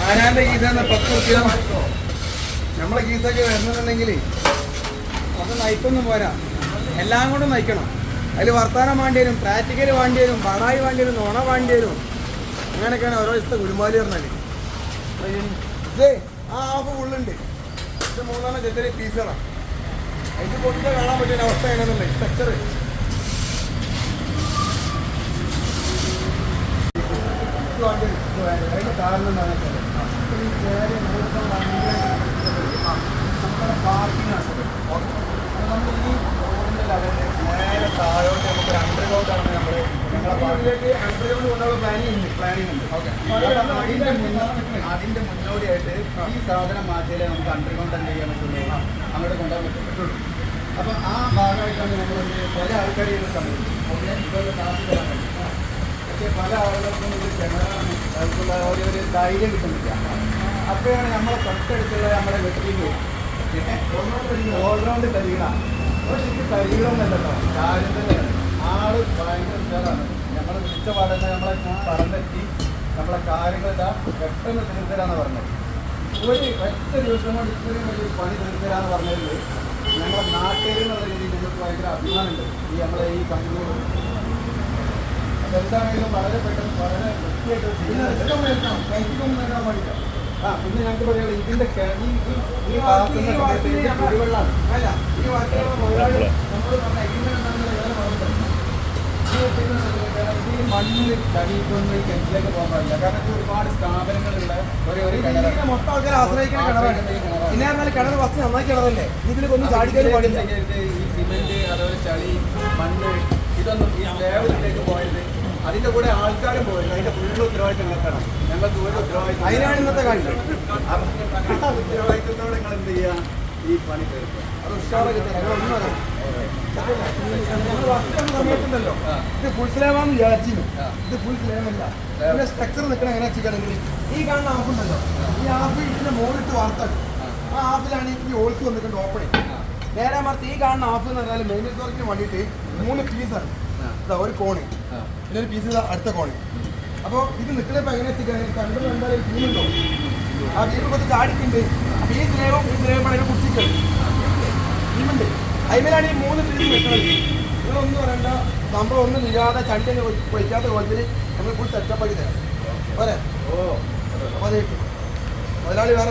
ആനാൻ്റെ ഗീസാണ് 10 റുപ്യ. നമ്മളെ ഗീസൊക്കെ വരണമെന്നുണ്ടെങ്കിൽ അത് നയിക്കൊന്നും പോരാ, എല്ലാം കൊണ്ടും നയിക്കണം. അതിൽ വർത്താനം വേണ്ടി വരും, പ്രാക്ടിക്കൽ വേണ്ടി വരും, ബടായി വേണ്ടി വരും, നുണ വേണ്ടി വരും. അങ്ങനെയൊക്കെയാണ് ഓരോ ദിവസത്തെ ഗുരുമാലി പറഞ്ഞാൽ. ഇതേ ആ ഹാഫ് ഫുള്ളുണ്ട്. ഇത് 3 ചെറിയ പീസുകളാണ്. അതിന് പൊട്ടിച്ചാൽ കാണാൻ പറ്റിയ അവസ്ഥ എങ്ങനെയാണെന്നുള്ളത് സ്ട്രക്ചർ. അതിന് കാരണം എന്താണെന്ന് വെച്ചാൽ നമ്മുടെ പാർക്കിംഗ് ആണ്. നമ്മൾ ഈ റോഡിൻ്റെ ലെവലിൽ നേരെ താഴോട്ട് നമുക്ക് അണ്ടർഗ്രൗണ്ടാണ് ഞങ്ങളെ പാർക്കിലേക്ക് അണ്ടർഗ്രൗണ്ട് കൊണ്ടുള്ള പ്ലാനിങ് ഉണ്ട്. ഓക്കെ, അതിൻ്റെ മുന്നോടിയായിട്ട് ഈ സാധനം മാറ്റിയാലേ നമുക്ക് അണ്ടർഗ്രൗണ്ട് എന്ത് ചെയ്യാൻ പറ്റുള്ളൂ, അങ്ങോട്ട് കൊണ്ടുപോകാൻ പറ്റുള്ളൂ. അപ്പം ആ ഭാഗമായിട്ടാണ് നമ്മൾ പല ആൾക്കാരെയും സംബന്ധിച്ചു ഇതൊക്കെ കാശ് തരാൻ പറ്റും. പക്ഷേ പല ആളുകൾക്കും ഇത് കിണറാണ്, അതുപോലെ ഒരു ധൈര്യം കിട്ടുന്നില്ല. അപ്പോഴാണ് നമ്മളെ തൊട്ടടുത്തുള്ള നമ്മുടെ വെട്ടിങ് പിന്നെ ഓൾറൗണ്ട് കരികളാണ്. പക്ഷേ ഇത് കരികളൊന്നല്ലോ, കാര്യം തന്നെയാണ്. ആള് ഭയങ്കര ഉഷാറാണ്. നമ്മൾ വിളിച്ച പാടുന്ന നമ്മളെ പറഞ്ഞെത്തി നമ്മളെ കാര്യങ്ങളെല്ലാം പെട്ടെന്ന് തീർത്തരാന്ന് പറഞ്ഞത്. ഒറ്റ ദിവസം കൊണ്ട് ഇത്രയും വലിയ പണി തീർത്തരാന്ന് പറഞ്ഞതിൽ ഞങ്ങളുടെ നാട്ടുകാർ എന്നുള്ള രീതിയിൽ ഞങ്ങൾക്ക് ഭയങ്കര അഭിമാനമുണ്ട്. ഈ നമ്മളെ ഈ പണികളോട് എന്താണെങ്കിലും വളരെ പെട്ടെന്ന് വളരെ വൃത്തിയായിട്ട് പിന്നെ ഞങ്ങൾക്ക് പറയാനുള്ളത് ഇതിന്റെ ഈ ഭാഗത്തുന്ന സമയത്ത് കുടിവെള്ളമാണ്. അല്ല, ഈ വാക്കുകൾ ഈ മണ്ണിൽ ചടിയിട്ടൊന്നും ഈ കിണറ്റിലേക്ക് പോകാൻ പാടില്ല. കാരണം ഇത് ഒരുപാട് സ്ഥാപനങ്ങളുള്ള ഒരു മൊത്തം ആൾക്കാർ ആശ്രയിക്കുന്ന കിണറാണ്. പിന്നെ പറഞ്ഞാൽ കിണർ ഫസ്റ്റ് നന്നാക്കി കിണറല്ലേ, ഇതിലേക്ക് ഒന്നും ചാടിക്കാൻ പാടില്ല. ഈ സിമെന്റ് അതുപോലെ ചളി മണ്ണ് ഇതൊന്നും ഈ ലേവലിലേക്ക് പോയത് അതിന്റെ കൂടെ ആൾക്കാരും പോയത് അതിന്റെ ഫുള്ള് ഉത്തരവാദിത്തം ഞങ്ങൾക്കാണ്. ഞങ്ങൾക്ക് ഒരു ഉത്തരവാദിത്തം അതിനാണ് ഇന്നത്തെ കാര്യം. ഉത്തരവാദിത്തത്തോടെ നിങ്ങൾ എന്ത് ചെയ്യുക, ഈ പണി തീർക്കുക. അത് ഉഷാറാക്കി തരാം. സമയത്തുണ്ടല്ലോ ഇത് ഫുൾ സ്ലേവാന്ന് വിചാരിച്ചിരുന്നു. ഇത് ഫുൾ സ്ലേവല്ല. ഇതിന്റെ സ്ട്രക്ചർ നിൽക്കണം എങ്ങനെ വെച്ചിട്ടുണ്ടെങ്കിൽ ഈ കാണുന്ന ഹാഫ് ഉണ്ടല്ലോ, ഈ ഹാഫ് ഇതിന്റെ മുകളിലിട്ട് വാർത്താക്കും. ആ ഹാഫിലാണ് ഈ ഹോൾസ് വന്നിട്ടുണ്ട് ഓപ്പണിങ്. നേരെ മറിച്ച് ഈ കാണുന്ന ഹാഫ് എന്ന് പറഞ്ഞാൽ മെയിൻ്റെനൻസ് വർക്കിന് വേണ്ടിയിട്ട് 3 പീസാണ്. ഒരു കോണി പിന്നെ ഒരു പീസ് അടുത്ത കോണി. അപ്പോൾ ഇത് നിൽക്കുന്നപ്പോൾ എങ്ങനെ വെച്ചിട്ടാണ് കണ്ടത് എന്തായാലും ടീമുണ്ടോ, ആ ടീം കുറച്ച് ചാടിക്കുണ്ട്. അപ്പോൾ ഈ സ്ലേവും ഈ സ്ലേവും പണി കുടിച്ചിട്ടുണ്ട് ടീമുണ്ട്. അതിലാണ് ഈ 3 പീസ് നിൽക്കുന്നത്. നിങ്ങളൊന്നും പറയണ്ട, സംഭവം ഒന്നും ഇല്ലാതെ ചണ്ടി വയ്ക്കാത്ത കോലത്തിൽ നമ്മൾ ഫുൾ സെറ്റപ്പ് ആക്കി തരാം പോരെ. അപ്പോൾ അത് മുതലാളി വേറെ